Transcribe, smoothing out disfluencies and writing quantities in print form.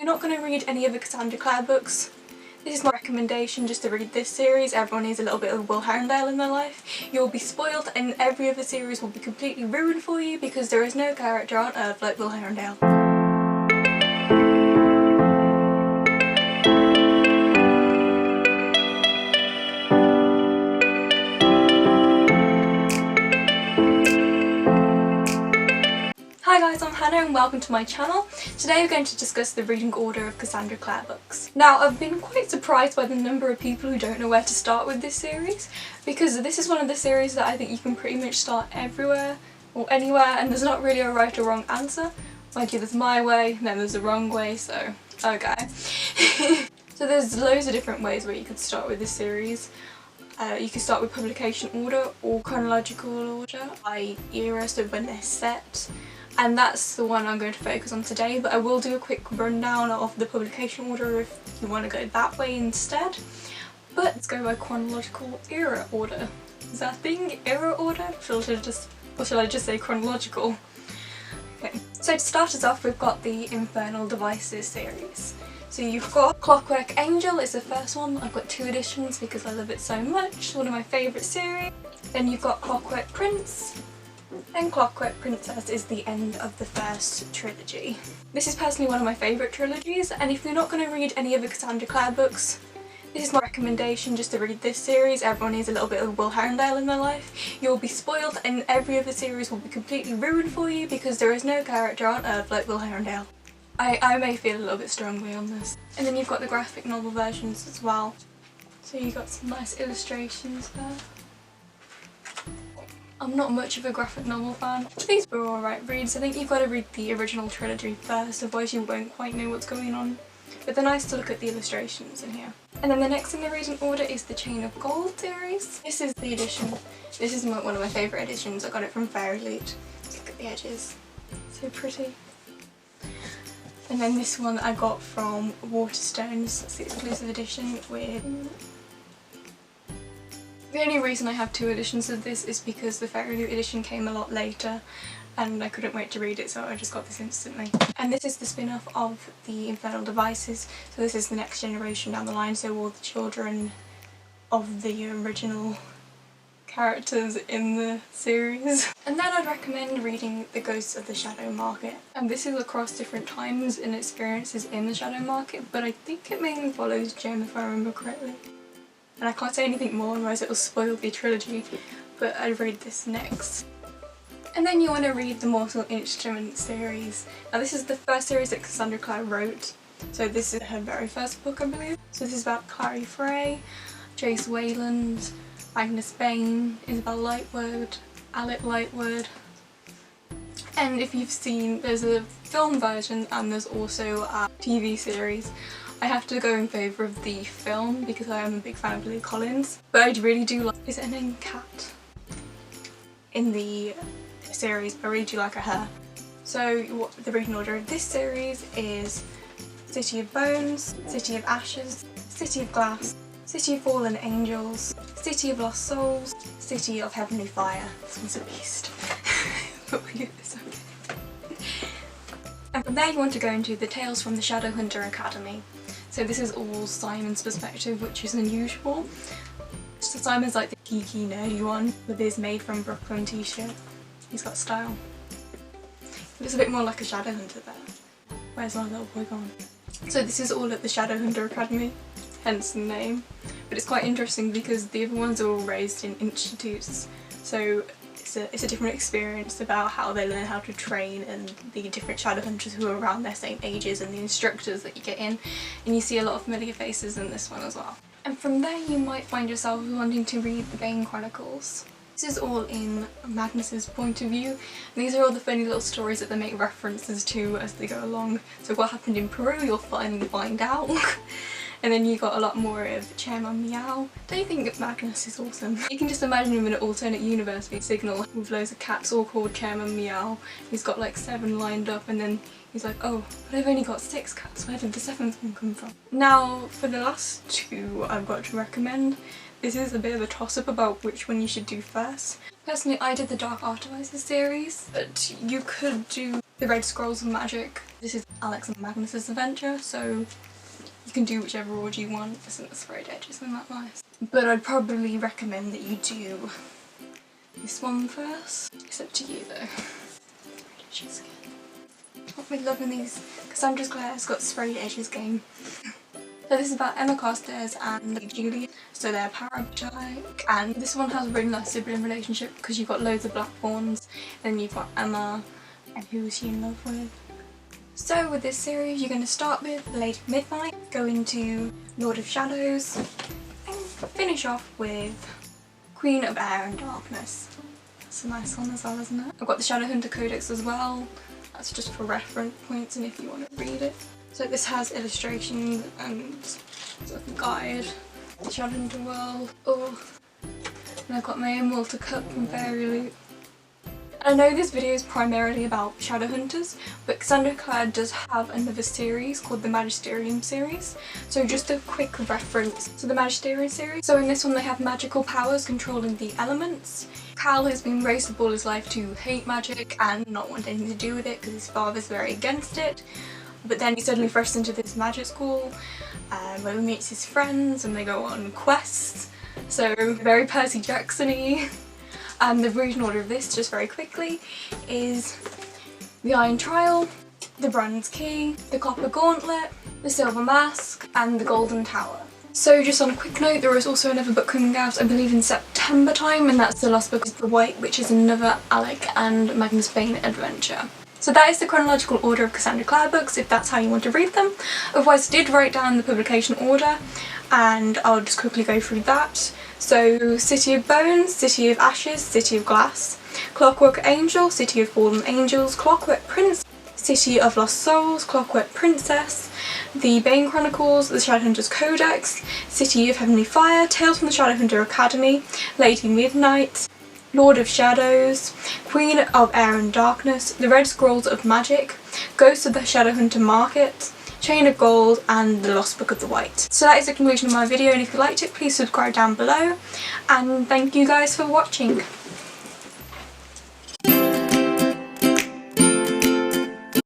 not going to read any of the Cassandra Clare books, this is my recommendation just to read this series. Everyone needs a little bit of Will Herondale in their life. You'll be spoiled and every other series will be completely ruined for you because there is no character on earth like Will Herondale. Hi guys, I'm Hannah and welcome to my channel. Today we're going to discuss the reading order of Cassandra Clare books. Now, I've been quite surprised by the number of people who don't know where to start with this series, because this is one of the series that I think you can pretty much start everywhere or anywhere and there's not really a right or wrong answer. Mind you, there's my way and then there's the wrong way, so okay. So there's loads of different ways where you could start with this series. You can start with publication order or chronological order by era, so when they're set. And that's the one I'm going to focus on today, but I will do a quick rundown of the publication order if you want to go that way instead. But let's go by chronological era order. Is that a thing? Era order? Or shall I just say chronological? Okay, so to start us off, we've got the Infernal Devices series. So you've got Clockwork Angel is the first one. I've got 2 editions because I love it so much. One of my favourite series. Then you've got Clockwork Prince. And Clockwork Princess is the end of the first trilogy. This is personally one of my favourite trilogies, and if you're not going to read any of the Cassandra Clare books, this is my recommendation just to read this series. Everyone needs a little bit of Will Herondale in their life. You'll be spoiled and every other series will be completely ruined for you because there is no character on earth like Will Herondale. I may feel a little bit strongly on this. And then you've got the graphic novel versions as well. So you've got some nice illustrations there. I'm not much of a graphic novel fan. These were alright reads. I think you've got to read the original trilogy first, otherwise you won't quite know what's going on. But they're nice to look at the illustrations in here. And then the next in the reading order is the Chain of Gold series. This is the edition. This is one of my favourite editions. I got it from Fairy Loot. Look at the edges. So pretty. And then this one I got from Waterstones. That's the exclusive edition with... The only reason I have 2 editions of this is because the Fairy Loot edition came a lot later and I couldn't wait to read it, so I just got this instantly. And this is the spin-off of the Infernal Devices, so this is the next generation down the line, so all the children of the original characters in the series. And then I'd recommend reading The Ghosts of the Shadow Market. And this is across different times and experiences in the Shadow Market, but I think it mainly follows Jem if I remember correctly. And I can't say anything more, otherwise it will spoil the trilogy, but I'd read this next. And then you want to read the Mortal Instruments series. Now this is the first series that Cassandra Clare wrote, so this is her very first book I believe. So this is about Clary Frey, Chase Wayland, Magnus Bane, Isabel Lightward, Alec Lightward. And if you've seen, there's a film version and there's also a TV series. I have to go in favour of the film because I am a big fan of Lily Collins, but I really do like, is her name Kat? In the series, I really do like her hair. So the reading order of this series is City of Bones, City of Ashes, City of Glass, City of Fallen Angels, City of Lost Souls, City of Heavenly Fire. This one's a beast. But we get this okay. And from there you want to go into the Tales from the Shadowhunter Academy. So this is all Simon's perspective, which is unusual. So Simon's like the geeky nerdy one with his Made from Brooklyn t-shirt. He's got style. He looks a bit more like a Shadowhunter there. Where's my little boy gone? So this is all at the Shadowhunter Academy, hence the name. But it's quite interesting because the other ones are all raised in institutes. So it's a different experience about how they learn how to train and the different Shadowhunters who are around their same ages and the instructors that you get in, and you see a lot of familiar faces in this one as well. And from there you might find yourself wanting to read the Bane Chronicles. This is all in Magnus's point of view, and these are all the funny little stories that they make references to as they go along. So what happened in Peru you'll finally find out. And then you got a lot more of Chairman Meow. Don't you think Magnus is awesome? You can just imagine him in an alternate universe with Signal with loads of cats all called Chairman Meow. He's got like 7 lined up and then he's like, oh, but I've only got 6 cats, where did the 7th one come from? Now for the last 2 I've got to recommend. This is a bit of a toss-up about which one you should do first. Personally I did the Dark Artifices series, but you could do The Red Scrolls of Magic. This is Alex and Magnus's adventure, so you can do whichever order you want. Isn't the sprayed edges isn't that nice? But I'd probably recommend that you do this one first. It's up to you though. I've been loving these. Cassandra Clare's got sprayed edges game. So this is about Emma Carstairs and Julia. So they're parapsychic, and this one has a really nice sibling relationship because you've got loads of Blackthorns, and you've got Emma, and who is she in love with? So with this series you're going to start with Lady Midnight, go into Lord of Shadows, and finish off with Queen of Air and Darkness. That's a nice one as well, isn't it? I've got the Shadowhunter Codex as well. That's just for reference points and if you want to read it. So this has illustrations and sort of a guide. The Shadowhunter world. Oh, and I've got my own Walter Cup from Fairy Loot. I know this video is primarily about Shadowhunters, but Cassandra Clare does have another series called the Magisterium series. So just a quick reference to the Magisterium series. So in this one they have magical powers controlling the elements. Cal has been raised up all his life to hate magic and not want anything to do with it because his father's very against it. But then he suddenly thrust into this magic school where he meets his friends and they go on quests. So very Percy Jackson-y. And the version order of this, just very quickly, is the Iron Trial, the Bronze Key, the Copper Gauntlet, the Silver Mask, and the Golden Tower. So just on a quick note, there is also another book coming out, I believe in September time, and that's The Lost Book of the White, which is another Alec and Magnus Bane adventure. So that is the chronological order of Cassandra Clare books, if that's how you want to read them. Otherwise I did write down the publication order, and I'll just quickly go through that. So City of Bones, City of Ashes, City of Glass, Clockwork Angel, City of Fallen Angels, Clockwork Prince, City of Lost Souls, Clockwork Princess, the Bane Chronicles, the Shadowhunters Codex, City of Heavenly Fire, Tales from the Shadowhunter Academy, Lady Midnight, Lord of Shadows, Queen of Air and Darkness, the Red Scrolls of Magic, Ghost of the Shadowhunter Market, Chain of Gold, and The Lost Book of the White. So that is the conclusion of my video, and if you liked it please subscribe down below, and thank you guys for watching.